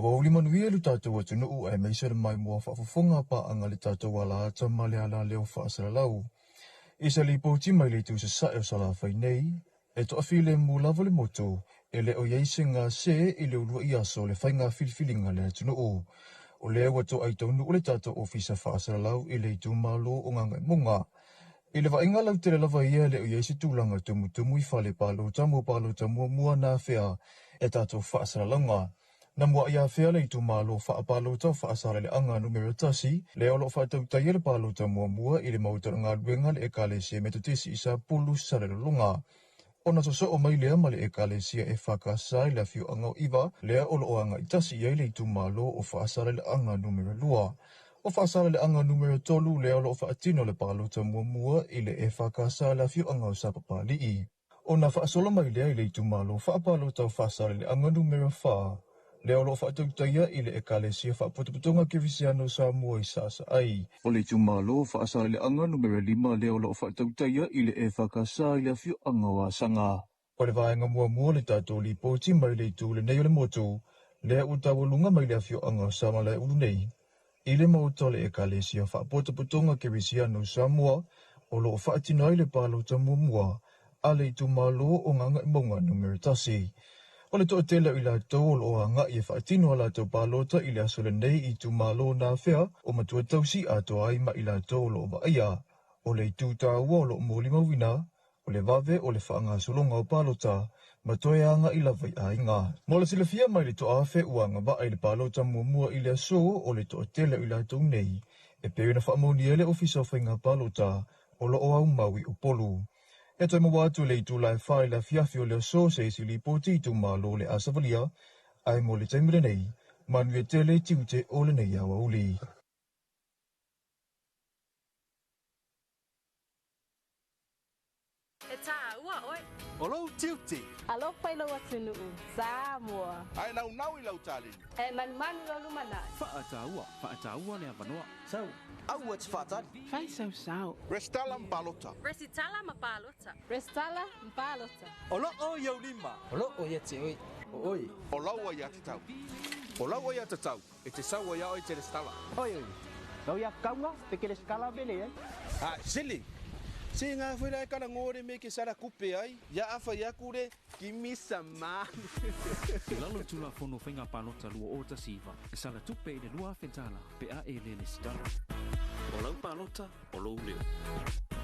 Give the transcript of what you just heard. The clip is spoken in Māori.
wa uli manuia lu tātou atu nuu ai meisa le mai mua whaafafonga pa anga le tātou wala ata male ala leo whaasara lau. Isa li pōti mai le tu sa sae o sala whai nei, e to afile mu lava le moto, e le o yeise ngā se i le ulua i aso le whai ngā filifilinga le atu nuu. O lea wato ai tau nuu le tātou ofisa whaasara lau i le tu malo o nganga munga. I le vainga lau te lava ia le o yeise tūlanga tumu i whale palo tamu mua nā whea e tātou whaasara launga. Na mua ia whea le tu malo whaapalo tau whaasara le anga numero tasi, le olo whaatau tai le palo mua i le mautara ngā ruenga le ekalesia me tutisi isa pulu sare lunga. Ona so o mai lea male ekalesia e whakasai la fiu anga o iwa, lea olo o anga itasi ia le tu malo o whaasara le anga numero lua. O whaasara le anga numero tolu lea olo o whaatino le palo mua i le e whakasai la fiu anga o sapapali i. Ona whaasolo mai lea i le tu malo whaapalo tau whaasara le anga numero 4. Leo lo whaatau taia i le ekalesia whaapotopotonga Kirisiano Samoa i sasa ai. O le tumalo whaasara le anga numero 5 leo lo whaatau taia i le e whakasa i le fiu anga wa sanga. O le vaenga mua le tātou li pōti mai le tu le nei o le motu, lea utawalunga mai le fiu anga sama le ulu nei. I le mauta le ekalesia whaapotopotonga Kirisiano Samoa, o lo whaatino i le palo mua, a le tumalo o nganga imonga numero tasi. O le toʻatele i lātou o anga i e whaatino a lātou pālota i le asole nei i tu malo nā whea o matua tausi ato ai ma i lātou o maia. O le tūtāua o lo mōli mawina, o le vave o le whaanga solonga o pālota, matoe anga i lawai a inga. Mo le silafia mai le toa awhe uanga wa ai le pālota mua i le aso o le toʻatele i lātou nei, e pēwina whaamoni ele ofisa o whainga pālota o lo o au maui o polu. E toi mawatu le itu lai whai la fiafi o le so se isi li poti tu malo le asavalia, ai mo le taimile nei, manu e tele tiute o le nei awa uli. E tā ua oi. Olo tiuti. Alo whailo atu nuu, Samoa. Ai nau i lau tālini. E manu lo lumana. Whaataua le avanoa. Sau, au ats whaatari. Whai sau. Restala Mpalota. Resitala mapalota. Restala mpalota. Olo o iau lima. Olo o ia te oi. Oi. O laua ia te tau. O laua ia te tau. E te saua ia oi te restala. Oi. Lau ia kaunga, te kere skala bele ai. Ah, sili. Se ngā whera e kara ngore me ke sara kupe ai, ia awha ia kure ki misa mā. Te lalo tula whono whainga pālota lua o ta siwa. E sala tupe i le lua whentala, pe a e le le stala. O lau pālota, o lau leo.